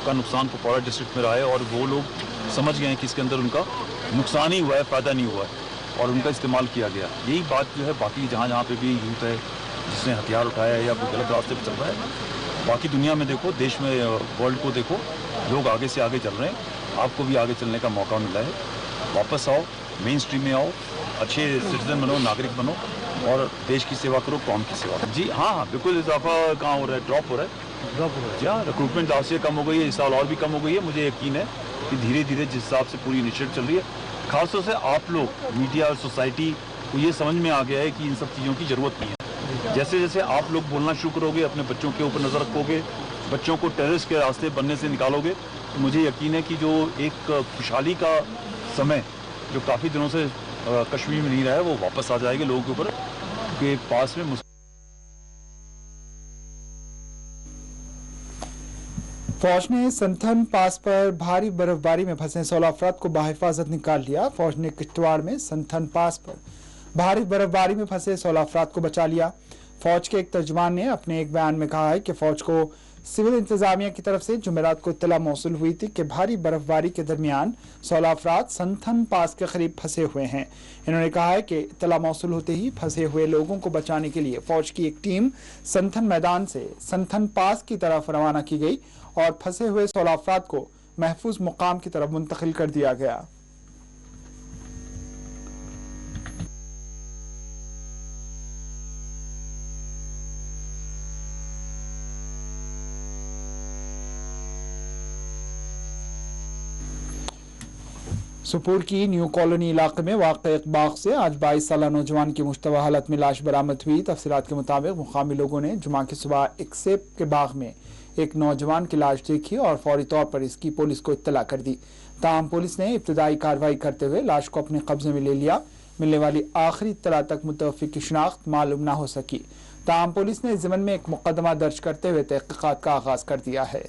का नुकसान कुपवाड़ा डिस्ट्रिक्ट में रहा है और वो लोग समझ गए हैं कि इसके अंदर उनका नुकसान ही हुआ है, फ़ायदा नहीं हुआ है और उनका इस्तेमाल किया गया। यही बात जो है बाकी जहाँ जहाँ पे भी यूथ है जिसने हथियार उठाया है या कोई गलत रास्ते पर चल रहा है, बाकी दुनिया में देखो, देश में वर्ल्ड को देखो, लोग आगे से आगे चल रहे हैं। आपको भी आगे चलने का मौका मिला है। वापस आओ, मेन स्ट्रीम में आओ, अच्छे सिटीजन बनो, नागरिक बनो और देश की सेवा करो, कौम की सेवा। जी हाँ, बिल्कुल इजाफा कहाँ हो रहा है, ड्रॉप हो रहा है। जी हाँ, रिक्रूटमेंट लास्ट ईयर कम हो गई है, इस साल और भी कम हो गई है। मुझे यकीन है कि धीरे धीरे जिस हिसाब से पूरी इनिशिएटिव चल रही है, खासतौर से आप लोग मीडिया और सोसाइटी को ये समझ में आ गया है कि इन सब चीज़ों की ज़रूरत नहीं है। जैसे जैसे आप लोग बोलना शुरू करोगे, अपने बच्चों के ऊपर नज़र रखोगे, बच्चों को टेररिस्ट के रास्ते बनने से निकालोगे, तो मुझे यकीन है कि जो एक खुशहाली का समय जो काफ़ी दिनों से कश्मीर में नहीं रहा है वो वापस आ जाएगा लोगों के ऊपर के पास में। फौज ने संथन पास पर भारी बर्फबारी में फंसे 16 अफराद को बाहिफाजत निकाल लिया। फौज ने किश्तवाड़ में संथन पास पर भारी बर्फबारी में फंसे 16 अफराद को बचा लिया। फौज के एक तर्जुमान ने अपने एक बयान में कहा है कि फौज को सिविल इंतजामिया की तरफ से जुमेरात को इत्तला मौसूल हुई थी कि भारी बर्फबारी के दरमियान 16 अफराद संथन पास के करीब फंसे हुए हैं। इन्होंने कहा है कि इत्तला मौसूल होते ही फंसे हुए लोगों को बचाने के लिए फौज की एक टीम संथन मैदान से संथन पास की तरफ रवाना की गई और फंसे हुए 16 अफराद को महफूज मुकाम की तरफ मुंतकिल कर दिया गया। सुपुर की न्यू कॉलोनी इलाके में वाक़े एक बाग से आज 22 साला नौजवान की मुश्तबा हालत में लाश बरामद हुई। तफसीलात के मुताबिक मुकामी लोगों ने जुमा की सुबह एक सेब के बाग में एक नौजवान की लाश देखी और फौरी तौर पर इसकी पुलिस को इत्तला कर दी। ताहम पुलिस ने इब्तदाई कार्रवाई करते हुए लाश को अपने कब्जे में ले लिया। मिलने वाली आखिरी इत्तला तक मुतवफ़्फ़ी की शिनाख्त मालूम न हो सकी। ताहम पुलिस ने इस ज़िम्मन में एक मुकदमा दर्ज करते हुए तहक़ीक़ात का आगाज़ कर दिया है।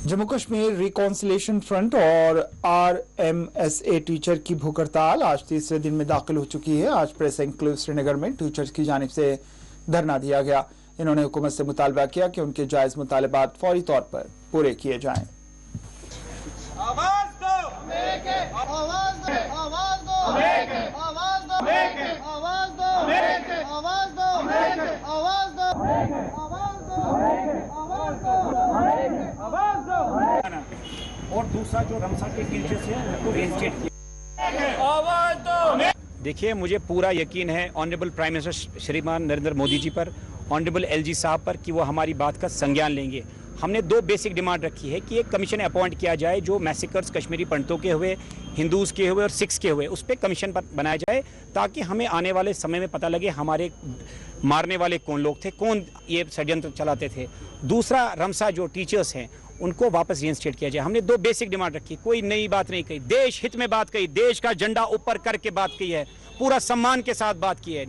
जम्मू कश्मीर रिकॉन्सिलेशन फ्रंट और RMSA टीचर की भूख हड़ताल आज तीसरे दिन में दाखिल हो चुकी है। आज प्रेस एनक्लेव श्रीनगर में टीचर्स की जानिब से धरना दिया गया। इन्होंने हुकूमत से मुतालबा किया कि उनके जायज मुतालबात फौरी तौर पर पूरे किए जाएं। और दूसरा जो रमसा के टीचर्स हैं उनको रेंस्टेट किया। देखिए, मुझे पूरा यकीन है ऑनरेबल प्राइम मिनिस्टर श्रीमान नरेंद्र मोदी जी पर, ऑनरेबल LG साहब पर कि वो हमारी बात का संज्ञान लेंगे। हमने 2 बेसिक डिमांड रखी है कि एक कमीशन अपॉइंट किया जाए जो मैसेकर्स कश्मीरी पंडितों के हुए, हिंदूज़ के हुए और सिख्स के हुए, उस पर कमीशन बनाया जाए ताकि हमें आने वाले समय में पता लगे हमारे मारने वाले कौन लोग थे, कौन ये षड्यंत्र चलाते थे। दूसरा, रमसा जो टीचर्स हैं उनको वापस रीइंस्टेट किया जाए। हमने 2 बेसिक डिमांड रखी, कोई नई बात नहीं कही, देश हित में बात कही, देश का झंडा ऊपर करके बात की है, पूरा सम्मान के साथ बात की है।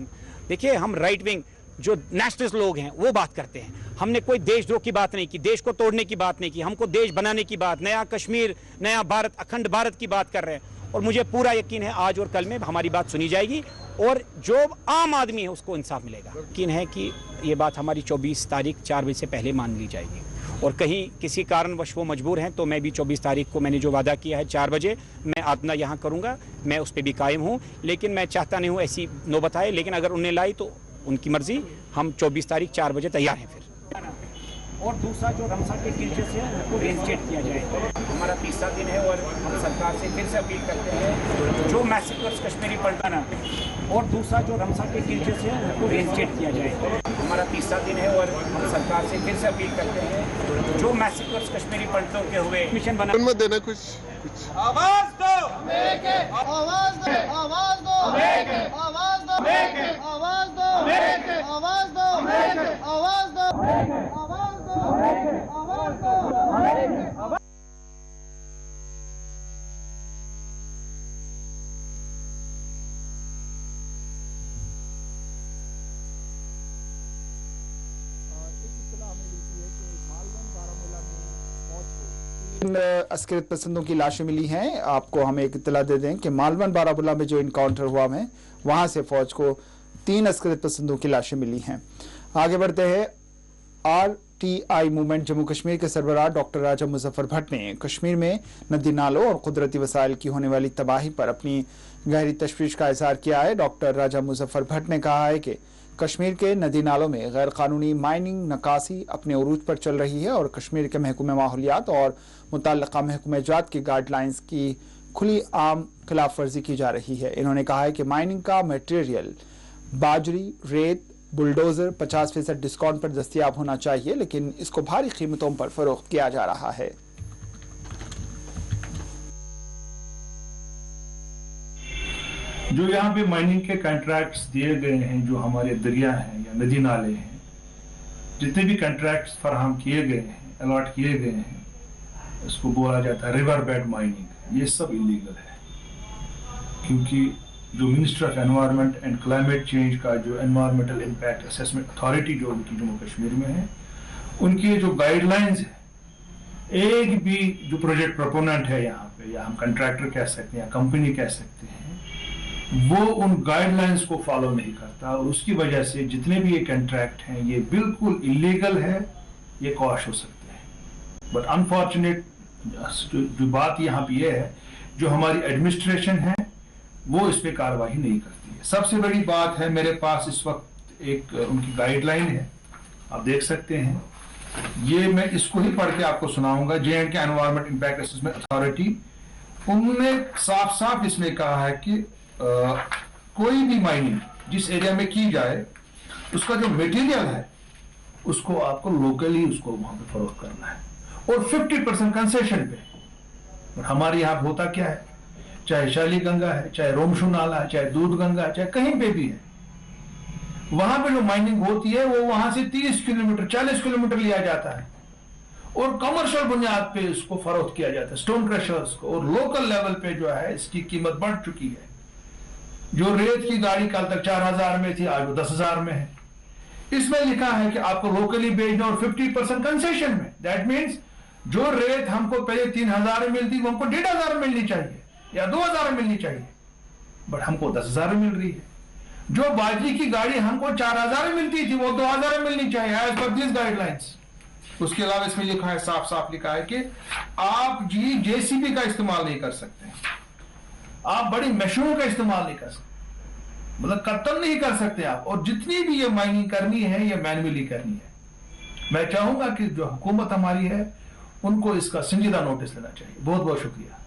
देखिए, हम राइट विंग जो नेशनलिस्ट लोग हैं वो बात करते हैं, हमने कोई देशद्रोह की बात नहीं की, देश को तोड़ने की बात नहीं की, हमको देश बनाने की बात, नया कश्मीर, नया भारत, अखंड भारत की बात कर रहे हैं। और मुझे पूरा यकीन है आज और कल में हमारी बात सुनी जाएगी और जो आम आदमी है उसको इंसाफ मिलेगा। यकीन है कि ये बात हमारी 24 तारीख 4 बजे से पहले मान ली जाएगी और कहीं किसी कारणवश वो मजबूर हैं तो मैं भी 24 तारीख को मैंने जो वादा किया है 4 बजे मैं अपना यहाँ करूँगा, मैं उस पर भी कायम हूँ। लेकिन मैं चाहता नहीं हूँ ऐसी नौबत आए, लेकिन अगर उन्हें लाई तो उनकी मर्जी, हम 24 तारीख 4 बजे तैयार हैं फिर। और दूसरा जो रमसा के टीचर्स हैं उनको रेंस्टेट किया जाए। हमारा तीसरा दिन है और हम सरकार से फिर से अपील करते हैं जो मैसेकर्स कश्मीरी पलटाना। और दूसरा जो रमसा के टीचर्स हैं उनको रेंस्टेट किया जाए। हमारा तीसरा दिन है और हम सरकार से फिर से अपील करते हैं जो मैसेकर्स कश्मीरी पंडितों के हुए मिशन बना मत देना कुछ आवाज दो, आवाज दो, आवाज दो, आवाज दो, आवाज दो, आवाज दो, आवाज दो, आवाज दो। अस्करित पसंदों की लाशें मिली हैं। आपको हम एक इत्तला दे दें कि मालवन बारामूला में जो इनकाउंटर हुआ है वहां से फौज को 3 अस्करित पसंदों की लाशें मिली हैं। आगे बढ़ते हैं। RTI मूवमेंट जम्मू कश्मीर के सरबराह डॉक्टर राजा मुजफ्फर भट्ट ने कश्मीर में नदी नालों और कुदरती वसाइल की होने वाली तबाही पर अपनी गहरी तशवीश का इजहार किया है। डॉक्टर राजा मुजफ्फर भट्ट ने कहा है कि कश्मीर के नदी नालों में गैर कानूनी माइनिंग नकासी अपने उरूज पर चल रही है और कश्मीर के महकमे माहौलियात और मुतल्लिका महकमेजात की गाइडलाइंस की खुली आम खिलाफ वर्जी की जा रही है। इन्होंने कहा है कि माइनिंग का मटेरियल बाजरी, रेत, बुलडोजर 50% डिस्काउंट पर दस्तियाब होना चाहिए, लेकिन इसको भारी कीमतों पर फरोख्त किया जा रहा है। जो यहाँ पे माइनिंग के कॉन्ट्रैक्ट्स दिए गए हैं, जो हमारे दरिया हैं या नदी नाले हैं, जितने भी कॉन्ट्रैक्ट्स फराहम किए गए हैं, अलॉट किए गए हैं, इसको बोला जाता है रिवर बेड माइनिंग, ये सब इलीगल है। क्योंकि जो minister of environment and climate change का जो एनवायरमेंटल इम्पैक्ट असेसमेंट अथॉरिटी जो उनकी जम्मू कश्मीर में है, उनकी जो गाइडलाइंस है, एक भी जो प्रोजेक्ट प्रोपोनेंट है यहाँ पे, या हम कंट्रैक्टर कह सकते हैं या कंपनी कह सकते हैं, वो उन गाइडलाइंस को फॉलो नहीं करता, और उसकी वजह से जितने भी ये कॉन्ट्रैक्ट हैं ये बिल्कुल इलीगल है, ये कॉश हो सकते हैं। बट अनफॉर्चुनेट जो बात यहाँ पे ये है, जो हमारी एडमिनिस्ट्रेशन है वो इस पे कार्रवाई नहीं करती है। सबसे बड़ी बात है, मेरे पास इस वक्त एक उनकी गाइडलाइन है, आप देख सकते हैं, ये मैं इसको ही पढ़ के आपको सुनाऊंगा। J&K environment impact assessment authority, उन्होंने साफ साफ इसमें कहा है कि कोई भी माइनिंग जिस एरिया में की जाए, उसका जो मटेरियल है उसको आपको लोकली उसको वहां पे फरोख्त करना है, और 50% कंसेशन पे। और हमारे यहाँ होता क्या है, चाहे शाली गंगा है, चाहे रोमशू नाला है, चाहे दूध गंगा है, चाहे कहीं पे भी है, वहां पे जो माइनिंग होती है वो वहां से 30 किलोमीटर 40 किलोमीटर लिया जाता है, और कमर्शियल बुनियाद पे इसको फरोख्त किया जाता है स्टोन क्रशर्स को, और लोकल लेवल पे जो है इसकी कीमत बढ़ चुकी है। जो रेत की गाड़ी कल तक 4000 में थी, आज वो 10,000 में है। इसमें लिखा है कि आपको लोकली बेचना और 50% कंसेशन में। दैट मीन्स जो रेत हमको पहले 3000 में मिलती, वो हमको 1500 में मिलनी चाहिए या 2000 में मिलनी चाहिए, बट हमको 10,000 में मिल रही है। जो बाजरी की गाड़ी हमको 4000 में मिलती थी, वो 2000 में मिलनी चाहिए एज पर दिस गाइडलाइंस। उसके अलावा इसमें लिखा है, साफ साफ लिखा है कि आप जेसीबी का इस्तेमाल नहीं कर सकते, आप बड़ी मशीनों का इस्तेमाल नहीं कर सकते, मतलब कत्ल नहीं कर सकते आप, और जितनी भी ये माइनिंग करनी है ये मैन्युअली करनी है। मैं चाहूंगा कि जो हुकूमत हमारी है उनको इसका संजीदा नोटिस लेना चाहिए। बहुत बहुत शुक्रिया।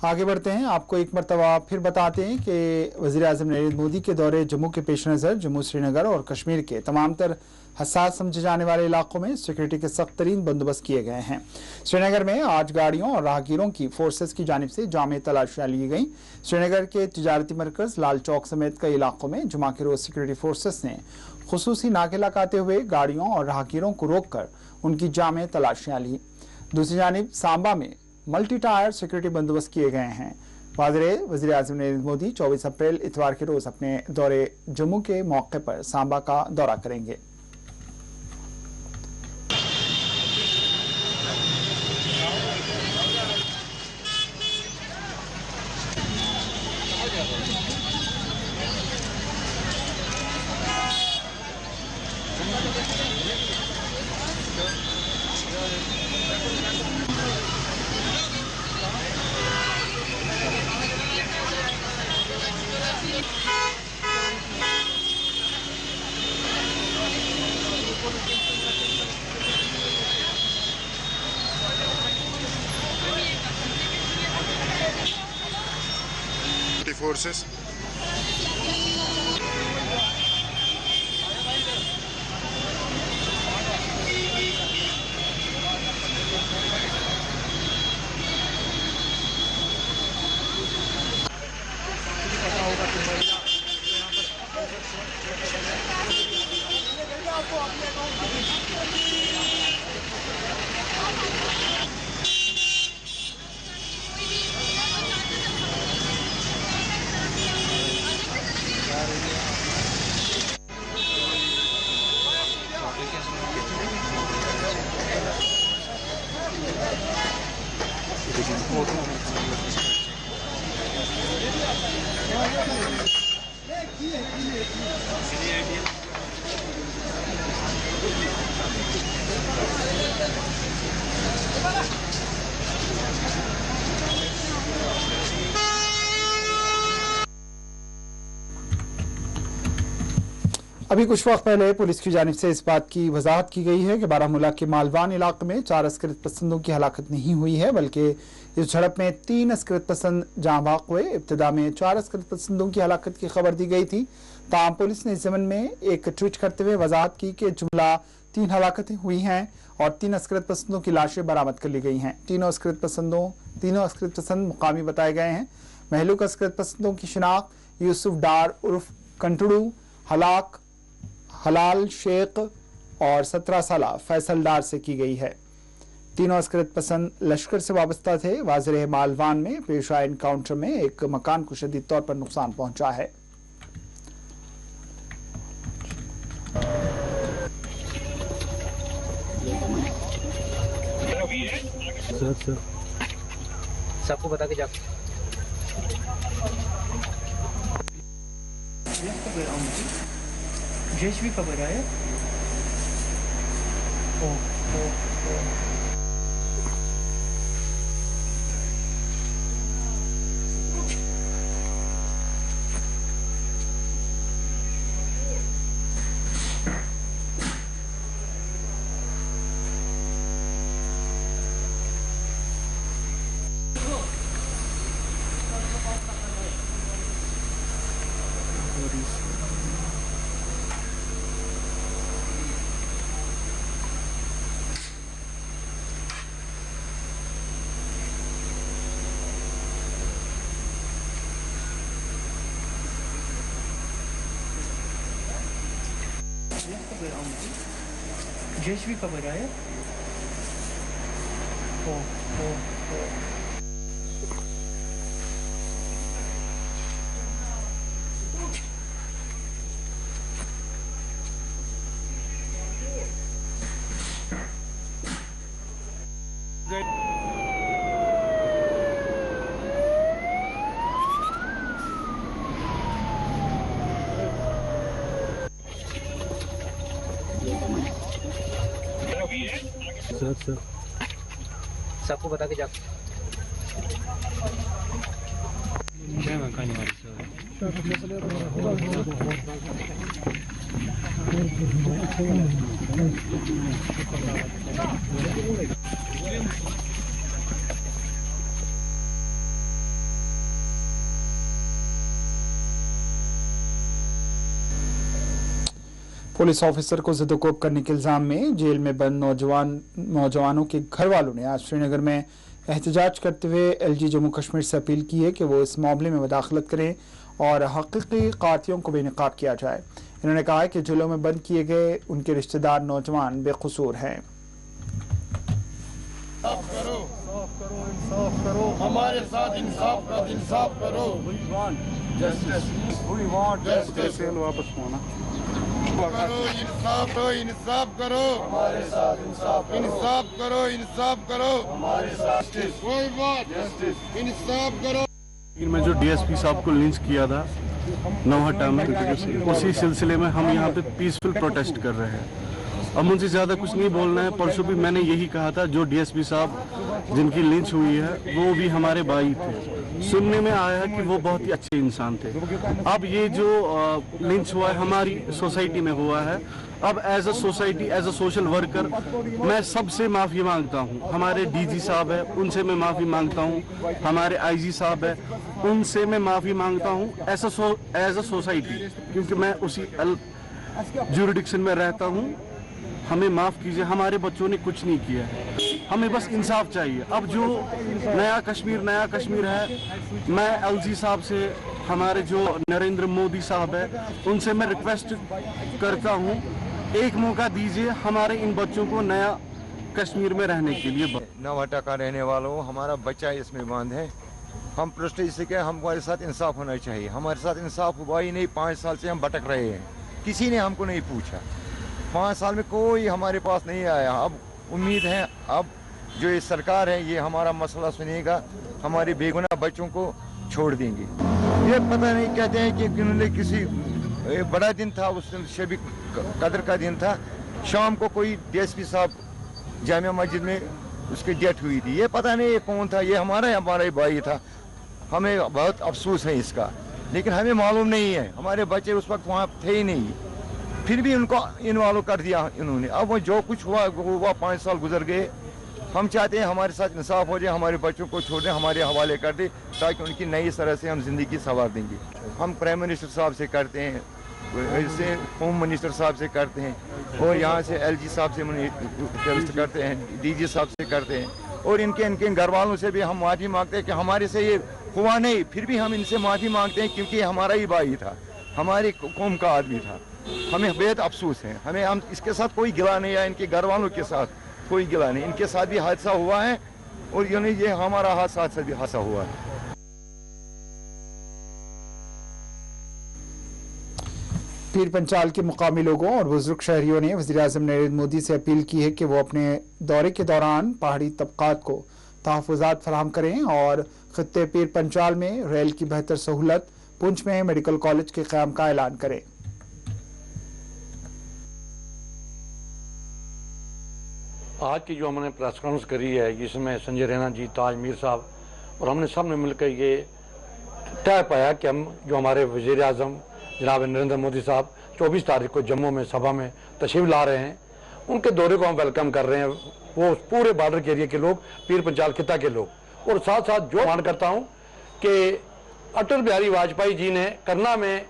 आगे बढ़ते हैं, आपको एक मरतबा फिर बताते हैं कि वज़ीर-ए-आज़म नरेंद्र मोदी के दौरे जम्मू के पेश नज़र जम्मू, श्रीनगर और कश्मीर के तमाम तर हसास समझे जाने वाले इलाकों में सिक्योरिटी के सख्त तरीन बंदोबस्त किए गए हैं। श्रीनगर में आज गाड़ियों और राहगीरों की फोर्सेस की जानिब से जामे तलाशियां ली गई। श्रीनगर के तिजारती मरकज लाल चौक समेत कई इलाकों में जुमा के रोज सिक्योरिटी फोर्सेस ने खुसूसी नाके लगाते हुए गाड़ियों और राहगीरों को रोक कर उनकी जामे तलाशियां ली। दूसरी जानिब सांबा में मल्टी टायर सिक्योरिटी बंदोबस्त किए गए हैं। वज़ीर-ए-आज़म नरेंद्र मोदी 24 अप्रैल इतवार के रोज अपने दौरे जम्मू के मौके पर सांबा का दौरा करेंगे। Forces. अभी कुछ वक्त पहले पुलिस की जानिब से इस बात की वजाहत की गई है कि बारामूला के मालवान इलाके में 4 अस्करित पसंदों की हलाकत नहीं हुई है, बल्कि इस झड़प में 3 अस्करित पसंद जाँ बाग हुए। इब्तिदा में 4 अस्करित पसंदों की हलाकत की खबर दी गई थी। ताहम पुलिस ने इस ज़मन में एक ट्वीट करते हुए वजाहत की कि जुमला 3 हलाकतें हुई हैं और 3 अस्करित पसंदों की लाशें बरामद कर ली गई हैं। तीनों अस्करित पसंद मुकामी बताए गए हैं। महलूक अस्करित पसंदों की शिनाख्त यूसुफ डार उर्फ कंटड़ू, हलाल शेख, और 17 साला फैसल डार से की गई है। तीनों अस्कृत पसंद लश्कर से वाबस्ता थे। वाज़ेह मालवान में पेश आए एनकाउंटर में एक मकान को शदीद तौर पर नुकसान पहुंचा है। सबको बता के जा जेश भी खबर आया। जेश भी खबर आया। सबको बता के जा पुलिस ऑफिसर को ज़िद्दोकोब करने के इल्ज़ाम में जेल में बंद नौजवानों के घर वालों ने आज श्रीनगर में एहतजाज करते हुए LG जम्मू कश्मीर से अपील की है कि वो इस मामले में मुदाखलत करें और हकीकी कातियों को बेनकाब किया जाए। इन्होंने कहा है कि जेलों में बंद किए गए उनके रिश्तेदार नौजवान बेकसूर हैं। हमारे साथ इंसाफ करो। वापस होना इंसाफ करो हमारे साथ इंसाफ करो हमारे साथ इंसाफ करो। में जो DSP साहब को लिंच किया था नौहट्टा में, उसी सिलसिले में हम यहाँ पे पीसफुल प्रोटेस्ट कर रहे हैं। अब मुझे ज़्यादा कुछ नहीं बोलना है। परसों भी मैंने यही कहा था, जो DSP साहब जिनकी लिंच हुई है वो भी हमारे भाई थे। सुनने में आया है कि वो बहुत ही अच्छे इंसान थे। अब ये जो लिंच हुआ है हमारी सोसाइटी में हुआ है। अब as a society, as a social worker मैं सबसे माफ़ी मांगता हूँ। हमारे DG साहब है, उनसे मैं माफ़ी मांगता हूँ। हमारे IG साहब है, उनसे मैं माफ़ी मांगता हूँ एज अ सोसाइटी, क्योंकि मैं उसी ज्यूरिडिक्शन में रहता हूँ। हमें माफ़ कीजिए, हमारे बच्चों ने कुछ नहीं किया है, हमें बस इंसाफ चाहिए। अब जो नया कश्मीर है, मैं LG साहब से, हमारे जो नरेंद्र मोदी साहब है, उनसे मैं रिक्वेस्ट करता हूँ, एक मौका दीजिए हमारे इन बच्चों को नया कश्मीर में रहने के लिए। नौहट्टा का रहने वालों, हमारा बच्चा इसमें बंद है। हम प्रोटेस्ट इससे क्या, हमारे साथ इंसाफ होना चाहिए। हमारे साथ इंसाफ हुआ ही नहीं। 5 साल से हम भटक रहे हैं, किसी ने हमको नहीं पूछा। 5 साल में कोई हमारे पास नहीं आया। अब उम्मीद है अब जो ये सरकार है ये हमारा मसला सुनेगा, हमारे बेगुनाह बच्चों को छोड़ देंगे। ये पता नहीं, कहते हैं कि उन्होंने किसी बड़ा दिन था, उस दिन शबी कदर का दिन था, शाम को कोई DSP साहब जामिया मस्जिद में उसकी डेथ हुई थी। ये पता नहीं ये कौन था, ये हमारा ही भाई था। हमें बहुत अफसोस है इसका, लेकिन हमें मालूम नहीं है। हमारे बच्चे उस वक्त वहाँ थे ही नहीं, फिर भी उनको इन्वॉल्व कर दिया इन्होंने। अब वो जो कुछ हुआ 5 साल गुजर गए। हम चाहते हैं हमारे साथ इंसाफ हो जाए, हमारे बच्चों को छोड़ दें, हमारे हवाले कर दे, ताकि उनकी नई तरह से हम जिंदगी संवार देंगे। हम प्राइम मिनिस्टर साहब से करते हैं, इससे होम मिनिस्टर साहब से करते हैं, और यहाँ से LG साहब से रिक्वेस्ट करते हैं, DG साहब से करते हैं, और इनके घर वालों से भी हम माफ़ी मांगते हैं कि हमारे से ये हुआ नहीं। फिर भी हम इनसे माफ़ी मांगते हैं, क्योंकि हमारा ही भाई था, हमारी कौम का आदमी था। हमें बेहद अफसोस है। हम इसके साथ कोई गिला नहीं है, इनके घर वालों के साथ कोई गिला नहीं। इनके साथ भी हादसा हुआ है और यानी ये हमारा हादसा भी हादसा हुआ है। पीर पंचाल के मुकामी लोगों और बुजुर्ग शहरियों ने वज़ीर-ए-आज़म नरेंद्र मोदी से अपील की है कि वो अपने दौरे के दौरान पहाड़ी तबकात को तहफ़्फ़ुज़ात फराहम करें और खित्ते पीर पंचाल में रेल की बेहतर सहूलत, पुंछ में मेडिकल कॉलेज के क़याम का ऐलान करें। आज की जो हमने प्रेस कॉन्फ्रेंस करी है, जिसमें संजय रैना जी, ताज मीर साहब और हमने सब ने मिलकर ये तय पाया कि हम जो हमारे वज़ीर-ए-आज़म जनाब नरेंद्र मोदी साहब 24 तारीख को जम्मू में सभा में तशरीफ ला रहे हैं, उनके दौरे को हम वेलकम कर रहे हैं। वो पूरे बॉर्डर के एरिया के लोग, पीर पंचाल खिता के लोग, और साथ साथ जो मान करता हूँ कि अटल बिहारी वाजपेयी जी ने करना में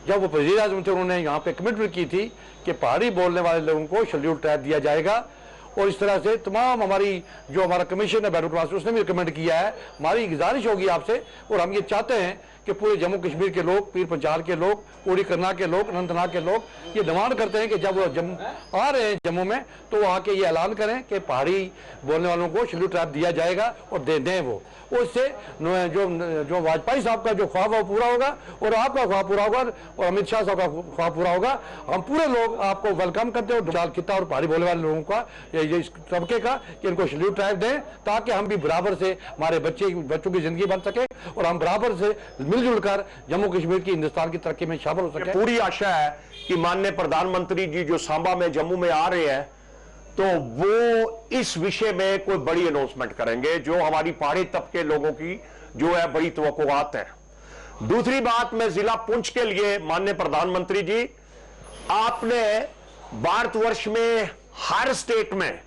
जब वो वज़ीर-ए-आज़म थे, उन्होंने यहाँ पे कमिटमेंट की थी कि पहाड़ी बोलने वाले लोगों को शेड्यूल ट्राइब दिया जाएगा। और इस तरह से तमाम हमारी जो हमारा कमीशन है बैठक क्लास, उसने भी रिकमेंड किया है। हमारी गुजारिश होगी आपसे, और हम ये चाहते हैं कि पूरे जम्मू कश्मीर के लोग, पीर पंचाल के लोग, पूरी करनाल के लोग, अनंतनाग के लोग ये डिमांड करते हैं कि जब वो आ रहे हैं जम्मू में, तो वो आके ये ऐलान करें कि पहाड़ी बोलने वालों को शेड्यूल ट्राइब दिया जाएगा और दे दें वो। उससे जो वाजपेयी साहब का जो ख्वाब है वो पूरा होगा, और आपका ख्वाब पूरा होगा, और अमित शाह साहब का ख्वाब पूरा होगा। हम पूरे लोग आपको वेलकम करते हैं, और खिता और पहाड़ी बोलने वाले लोगों का ये तबके का कि इनको शेड्यूल ट्राइब दें, ताकि हम भी बराबर से हमारे बच्चों की जिंदगी बन सके और हम बराबर से मिलजुल कर जम्मू कश्मीर की, हिंदुस्तान की तरक्की में शामिल हो सके। पूरी आशा है कि माननीय प्रधानमंत्री जी जो सांबा में, जम्मू में आ रहे हैं, तो वो इस विषय में कोई बड़ी अनाउंसमेंट करेंगे जो हमारी पहाड़ी तबके लोगों की जो है बड़ी तवक्कुआत है। दूसरी बात, मैं जिला पुंछ के लिए माननीय प्रधानमंत्री जी, आपने भारतवर्ष में हर स्टेट में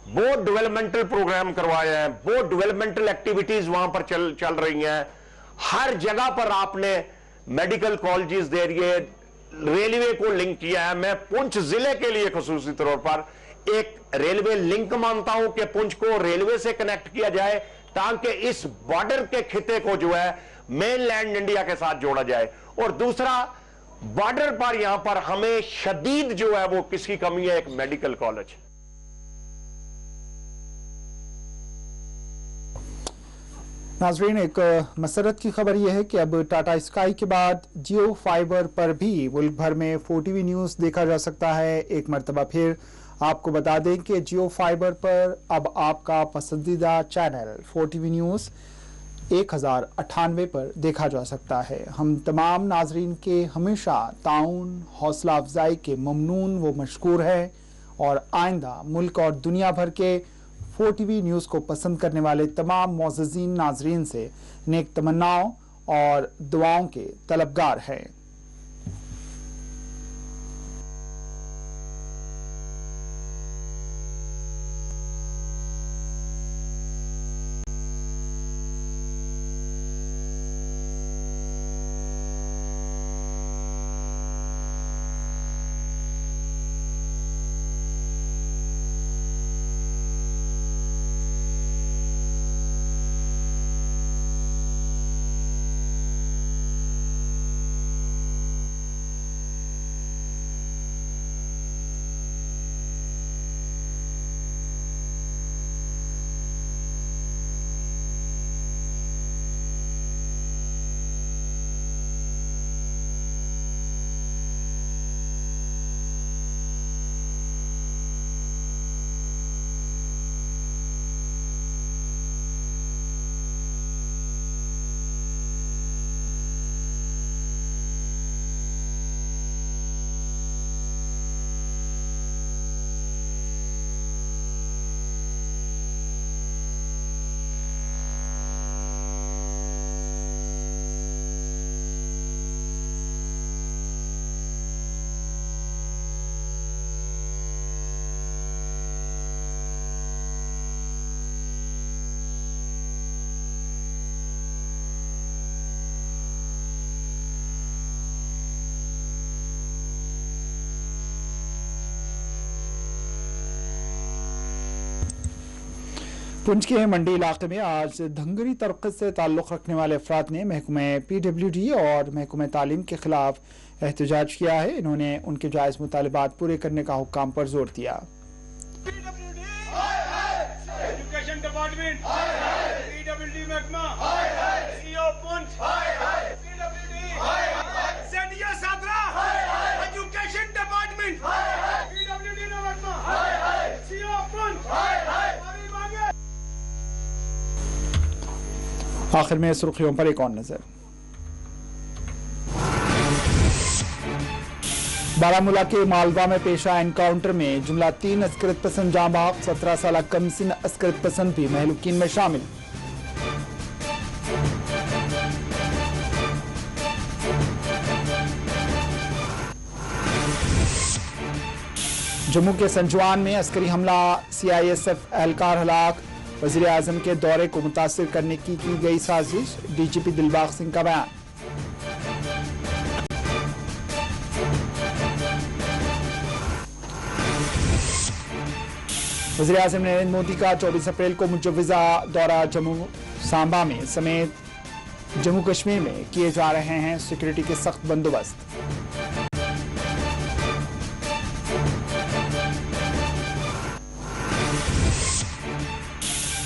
बहुत डेवलपमेंटल प्रोग्राम करवाए हैं, बहुत डेवलपमेंटल एक्टिविटीज वहां पर चल रही हैं। हर जगह पर आपने मेडिकल कॉलेजेस दे रही है, रेलवे को लिंक किया है। मैं पुंछ जिले के लिए खसूसी तौर पर एक रेलवे लिंक मानता हूं कि पुंछ को रेलवे से कनेक्ट किया जाए, ताकि इस बॉर्डर के खिते को जो है मेनलैंड इंडिया के साथ जोड़ा जाए। और दूसरा, बॉर्डर पर यहां पर हमें शदीद जो है वो किसकी कमी है, एक मेडिकल कॉलेज। नाजरीन, एक मसरत की खबर यह है कि अब टाटा स्काई के बाद जियो फाइबर पर भी मुल्क भर में 4TV न्यूज़ देखा जा सकता है। एक मरतबा फिर आपको बता दें कि जियो फाइबर पर अब आपका पसंदीदा चैनल 4TV न्यूज़ 1098 पर देखा जा सकता है। हम तमाम नाजरीन के हमेशा ताउन, हौसला अफजाई के ममनून व मशकूर हैं, और आइंदा मुल्क और दुनिया भर के 4TV न्यूज़ को पसंद करने वाले तमाम मोअज़्ज़ीन नाजरीन से नेक तमन्नाओं और दुआओं के तलबगार हैं। पुंछ के मंडी इलाके में आज धंगरी तबके से ताल्लुक़ रखने वाले अफराद ने महकमे PWD और महकमे तालीम के खिलाफ एहतजाज किया है। इन्होंने उनके जायज़ मुतालिबात पूरे करने का हुक्म पर जोर दिया। एजुकेशन डिपार्टमेंट, PWD महकमा, CEO पुंछ, PWD, सेंडिया सादरा, एजुकेशन डिपार्टमेंट, PWD महकमा, CEO पुंछ। आखिर में सुर्खियों पर एक और नजर। बारामूला के मालवा में पेशा एनकाउंटर में जुमला 3 अस्करत पसंद जाँ बहक, 17 साल कमसिन अस्करत पसंद भी महलूकीन में शामिल। जम्मू के संजवान में अस्करी हमला, CISF एहलकार हलाक, वज़ीर आज़म के दौरे को मुतासिर करने की गई साजिश, DGP दिलबाग सिंह का बयान। वज़ीर आज़म नरेंद्र मोदी का 24 अप्रैल को मुजव्वज़ा दौरा जम्मू सांबा में समेत जम्मू कश्मीर में किए जा रहे हैं सिक्योरिटी के सख्त बंदोबस्त।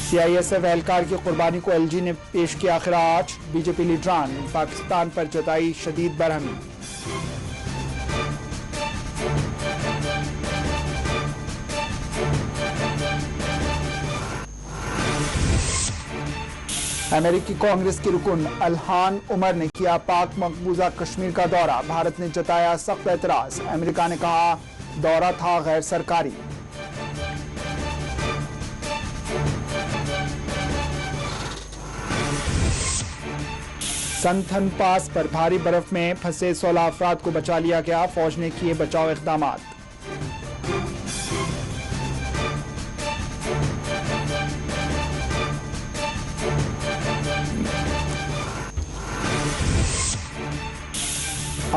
CISF एहलकार की कुर्बानी को LG ने पेश किया खिराज, BJP लीडरान पाकिस्तान पर जताई शदीद बरहमी। अमेरिकी कांग्रेस की रुकन अल्हान उमर ने किया पाक मकबूजा कश्मीर का दौरा, भारत ने जताया सख्त एतराज, अमेरिका ने कहा दौरा था गैर सरकारी। संथन पास पर भारी बर्फ में फंसे 16 अफराद को बचा लिया गया, फौज ने किए बचाव इक़दामात।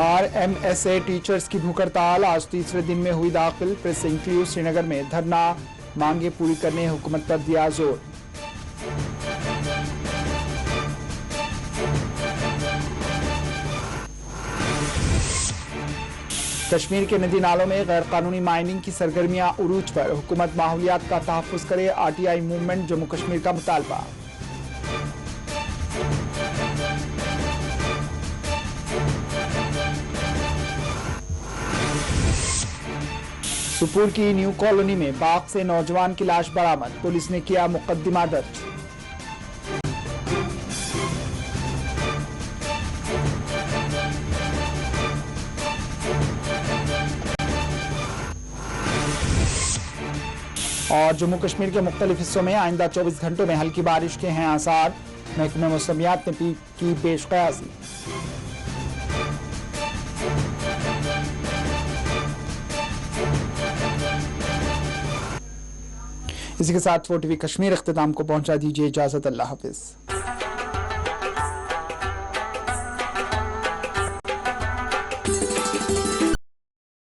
RMSA टीचर्स की भूख हड़ताल आज तीसरे दिन में हुई दाखिल, प्रेस इंक्लूव श्रीनगर में धरना, मांगे पूरी करने हुकूमत पर दिया जोर। कश्मीर के नदी नालों में गैर कानूनी माइनिंग की सरगर्मियां उरूज पर, हुकूमत माहौलियात का तहफ़्फ़ुज़ करे, RTI मूवमेंट जम्मू कश्मीर का मुतालबा। सुपूर की न्यू कॉलोनी में बाग से नौजवान की लाश बरामद, पुलिस ने किया मुकदमा दर्ज। और जम्मू कश्मीर के मुख्तलिफ हिस्सों में आइंदा 24 घंटों में हल्की बारिश के हैं आसार, महकमे मौसमियात ने की पेशकयासी। इसी के साथ 4TV कश्मीर इख्तिताम को पहुंचा, दीजिए इजाजत, अल्लाह हाफिज।